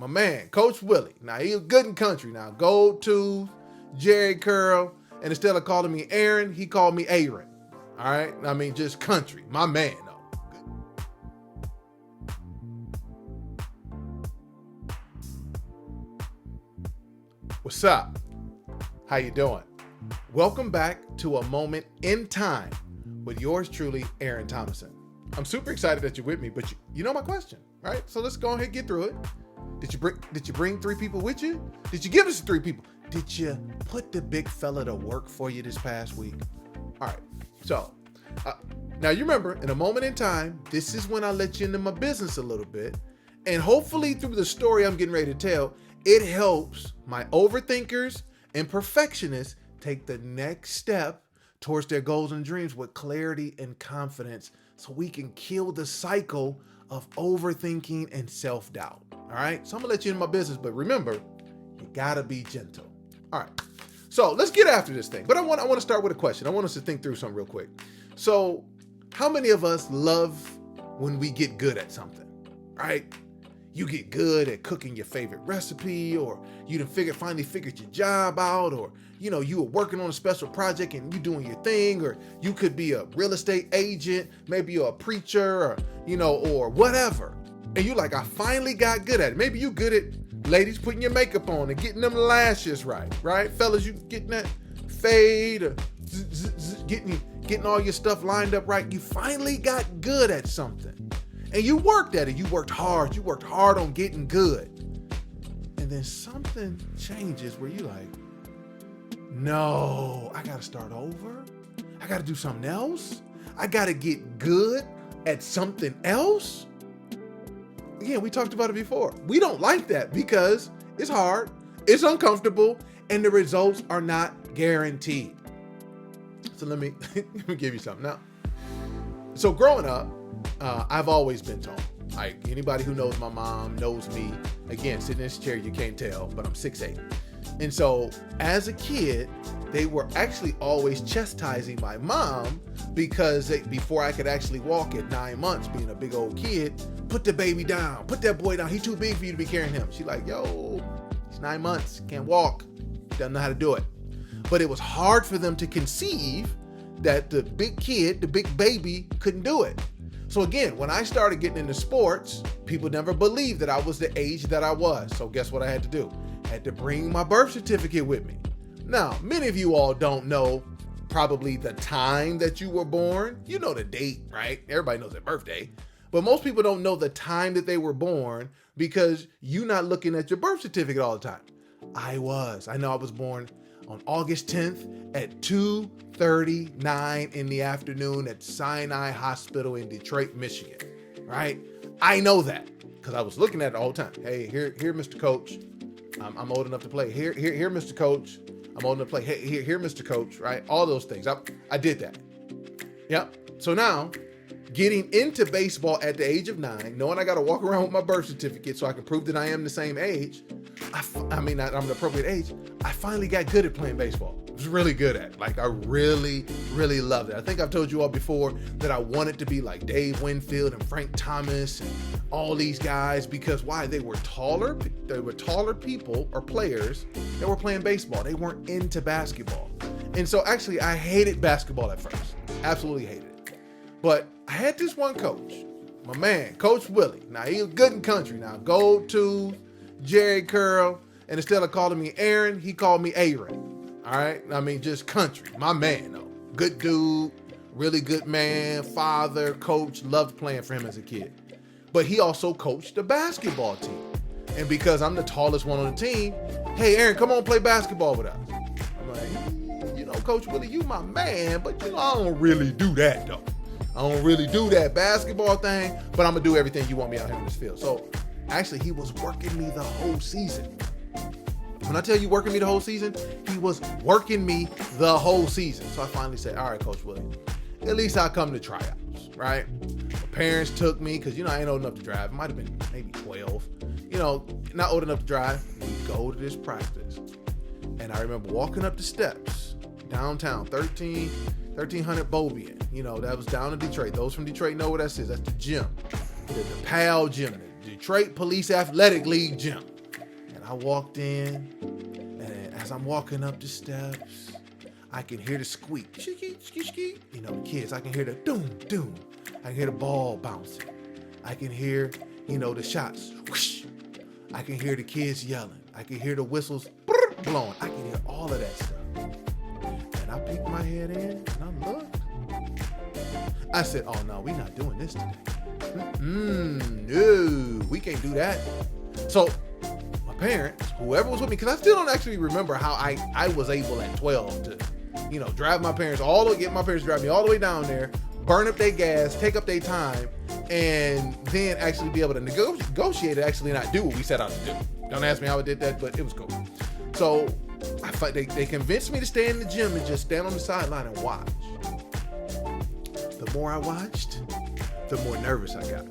my man, Coach Willie. Now, he was good in country. Now, Gold Tooth, Jerry Curl, and instead of calling me Aaron, he called me Aaron. All right? I mean, just country. My man, though. What's up? How you doing? Welcome back to A Moment in Time with yours truly, Aaron Thomason. I'm super excited that you're with me, but you know my question, right? So let's go ahead and get through it. Did you bring three people with you? Did you give us three people? Did you put the big fella to work for you this past week? All right. So now you remember, in a moment in time, this is when I let you into my business a little bit. And hopefully through the story I'm getting ready to tell, it helps my overthinkers and perfectionists take the next step towards their goals and dreams with clarity and confidence, so we can kill the cycle of overthinking and self-doubt. All right. So I'm gonna let you in my business, but remember, you gotta be gentle. All right. So let's get after this thing. But I want to start with a question. I want us to think through something real quick. So how many of us love when we get good at something, right? You get good at cooking your favorite recipe, or you finally figured your job out, or you were working on a special project and you doing your thing, or you could be a real estate agent, maybe you're a preacher, or or whatever. And you're like, I finally got good at it. Maybe you good at, ladies, putting your makeup on and getting them lashes right? Fellas, you getting that fade, or getting all your stuff lined up right. You finally got good at something. And you worked at it. You worked hard. You worked hard on getting good. And then something changes where you're like, no, I got to start over. I got to do something else. I got to get good at something else. Again, we talked about it before. We don't like that because it's hard, it's uncomfortable, and the results are not guaranteed. So let me give you something now. So growing up, I've always been tall. Like, anybody who knows my mom knows me. Again, sitting in this chair, you can't tell, but I'm 6'8". And so as a kid, they were actually always chastising my mom because before I could actually walk at 9 months, being a big old kid, put the baby down, put that boy down. He's too big for you to be carrying him. She's like, yo, he's 9 months, can't walk, doesn't know how to do it. But it was hard for them to conceive that the big kid, the big baby, couldn't do it. So again, when I started getting into sports, people never believed that I was the age that I was. So guess what I had to do? I had to bring my birth certificate with me. Now, many of you all don't know probably the time that you were born. You know the date, right? Everybody knows their birthday. But most people don't know the time that they were born because you're not looking at your birth certificate all the time. I know I was born on August 10th at 2:39 in the afternoon at Sinai Hospital in Detroit, Michigan, right? I know that because I was looking at it the whole time. Hey, here, Mr. Coach. I'm old enough to play. Here, Mr. Coach. I'm old enough to play. Hey, here, Mr. Coach, right? All those things. I did that. Yep. So now, getting into baseball at the age of 9, knowing I got to walk around with my birth certificate so I can prove that I am the same age, I'm the appropriate age, I finally got good at playing baseball. I was really good at it. Like, I really, really loved it. I think I've told you all before that I wanted to be like Dave Winfield and Frank Thomas and all these guys because why? They were taller people or players that were playing baseball. They weren't into basketball. And so actually I hated basketball at first. Absolutely hated it. But I had this one coach, my man, Coach Willie. Now, he was good in country. Now, Gold Tooth, Jerry Curl, and instead of calling me Aaron, he called me Aaron. All right? I mean, just country. My man, though. Good dude, really good man, father, coach, loved playing for him as a kid. But he also coached the basketball team. And because I'm the tallest one on the team, hey, Aaron, come on, play basketball with us. I'm like, Coach Willie, you my man, but I don't really do that, though. I don't really do that basketball thing, but I'm going to do everything you want me out here in this field. So actually, he was working me the whole season. When I tell you working me the whole season, he was working me the whole season. So I finally said, all right, Coach Willie, at least I'll come to tryouts, right? My parents took me because, I ain't old enough to drive. It might have been maybe 12. Not old enough to drive. We go to this practice. And I remember walking up the steps downtown, 1300 Bobian. That was down in Detroit. Those from Detroit know what that is. That's the gym. The PAL gym, the Detroit Police Athletic League gym. I walked in, and as I'm walking up the steps, I can hear the squeak, squeak, squeak, squeak. You know, the kids, I can hear the doom, doom. I can hear the ball bouncing. I can hear, the shots, whoosh. I can hear the kids yelling. I can hear the whistles blowing. I can hear all of that stuff. And I peeked my head in and I looked. I said, oh no, we're not doing this today. No, we can't do that. So my parents, whoever was with me, because I still don't actually remember how I was able at 12 to, drive my parents get my parents to drive me all the way down there, burn up their gas, take up their time, and then actually be able to negotiate and actually not do what we set out to do. Don't ask me how I did that, but it was cool. So they convinced me to stay in the gym and just stand on the sideline and watch. The more I watched, the more nervous I got.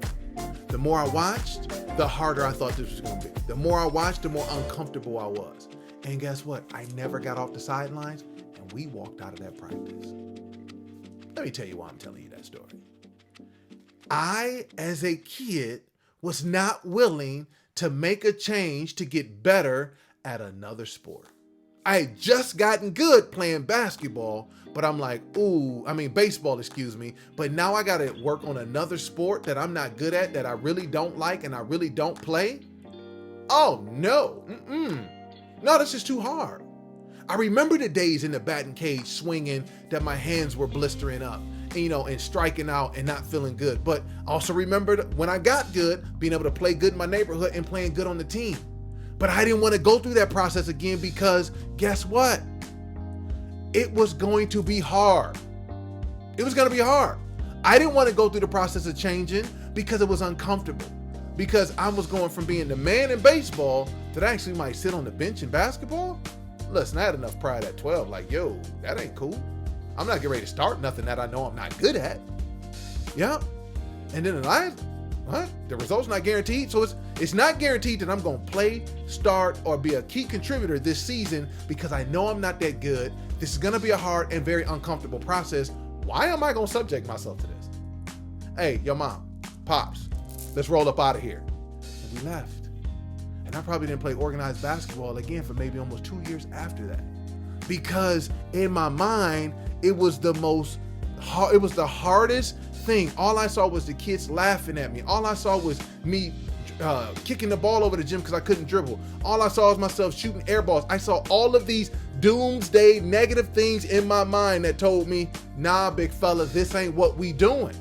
The more I watched, the harder I thought this was going to be. The more I watched, the more uncomfortable I was. And guess what? I never got off the sidelines, and we walked out of that practice. Let me tell you why I'm telling you that story. I, as a kid, was not willing to make a change to get better at another sport. I had just gotten good playing basketball, but I'm like, baseball, but now I got to work on another sport that I'm not good at, that I really don't like and I really don't play. Oh no, no, this is too hard. I remember the days in the batting cage swinging that my hands were blistering up, and striking out and not feeling good. But I also remembered when I got good, being able to play good in my neighborhood and playing good on the team. But I didn't want to go through that process again because guess what? It was going to be hard. It was going to be hard. I didn't want to go through the process of changing because it was uncomfortable. Because I was going from being the man in baseball that I actually might sit on the bench in basketball. Listen, I had enough pride at 12. Like, yo, that ain't cool. I'm not getting ready to start nothing that I know I'm not good at. Yeah. And then the result's not guaranteed. So it's not guaranteed that I'm going to play, start, or be a key contributor this season because I know I'm not that good. This is going to be a hard and very uncomfortable process. Why am I going to subject myself to this? Hey, your mom, pops, let's roll up out of here. And we left. And I probably didn't play organized basketball again for maybe almost 2 years after that. Because in my mind, it was the hardest thing. All I saw was the kids laughing at me. All I saw was me kicking the ball over the gym because I couldn't dribble. All I saw was myself shooting air balls. I saw all of these doomsday negative things in my mind that told me, nah, big fella, this ain't what we doing.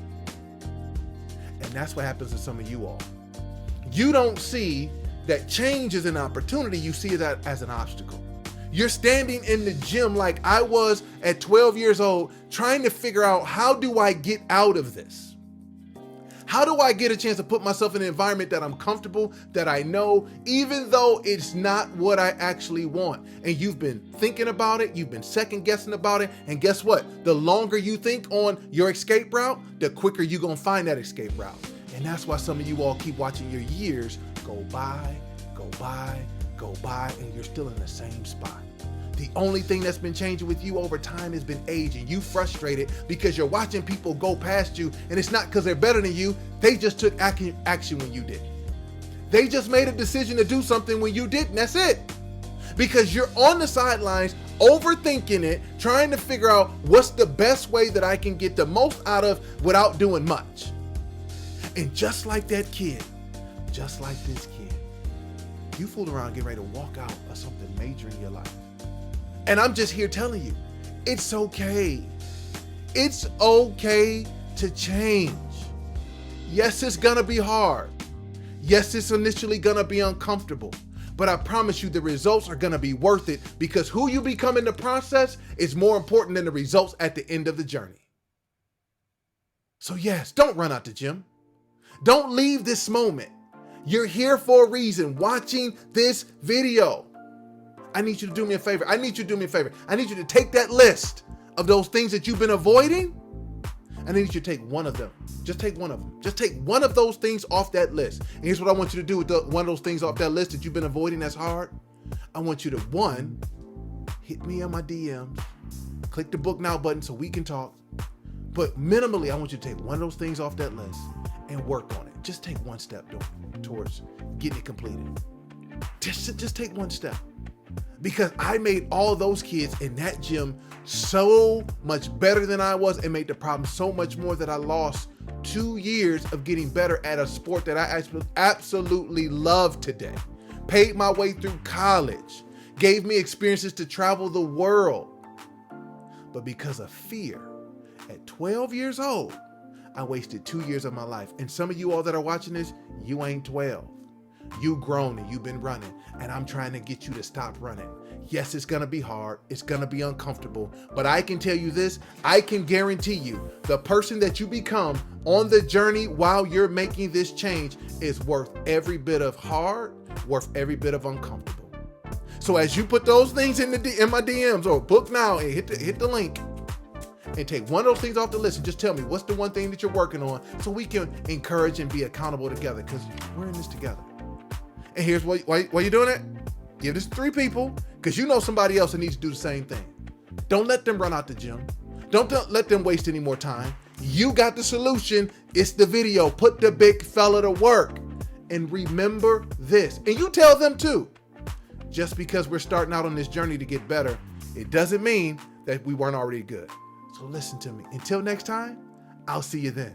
And that's what happens to some of you all. You don't see that change is an opportunity. You see that as an obstacle. You're standing in the gym like I was at 12 years old, trying to figure out, how do I get out of this? How do I get a chance to put myself in an environment that I'm comfortable, that I know, even though it's not what I actually want? And you've been thinking about it, you've been second guessing about it, and guess what? The longer you think on your escape route, the quicker you're gonna find that escape route. And that's why some of you all keep watching your years go by, and you're still in the same spot. The only thing that's been changing with you over time has been age, and you frustrated because you're watching people go past you, and it's not because they're better than you. They just took action when you didn't. They just made a decision to do something when you didn't. That's it. Because you're on the sidelines, overthinking it, trying to figure out what's the best way that I can get the most out of without doing much. And just like that kid, just like this kid, you fooled around getting ready to walk out of something major in your life. And I'm just here telling you, it's okay. It's okay to change. Yes, it's gonna be hard. Yes, it's initially gonna be uncomfortable. But I promise you the results are gonna be worth it, because who you become in the process is more important than the results at the end of the journey. So yes, don't run out the gym. Don't leave this moment. You're here for a reason, watching this video. I need you to do me a favor. I need you to take that list of those things that you've been avoiding. I need you to take one of them. Just take one of them. Just take one of those things off that list. And here's what I want you to do with one of those things off that list that you've been avoiding that's hard. I want you to, one, hit me on my DMs, click the book now button so we can talk. But minimally, I want you to take one of those things off that list and work on it. Just take one step towards getting it completed. Just take one step. Because I made all those kids in that gym so much better than I was, and made the problem so much more that I lost 2 years of getting better at a sport that I absolutely love today. Paid my way through college, gave me experiences to travel the world. But because of fear, at 12 years old, I wasted 2 years of my life. And some of you all that are watching this, you ain't 12. You grown and you've been running, and I'm trying to get you to stop running. Yes, it's gonna be hard. It's gonna be uncomfortable, but I can tell you this, I can guarantee you the person that you become on the journey while you're making this change is worth every bit of hard, worth every bit of uncomfortable. So as you put those things in my DMs, or book now and hit the link, and take one of those things off the list and just tell me what's the one thing that you're working on, so we can encourage and be accountable together, because we're in this together. And here's why you're doing it. Give this to 3 people, because you know somebody else that needs to do the same thing. Don't let them run out the gym. Don't let them waste any more time. You got the solution. It's the video. Put the big fella to work. And remember this. And you tell them too. Just because we're starting out on this journey to get better, it doesn't mean that we weren't already good. So listen to me. Until next time, I'll see you then.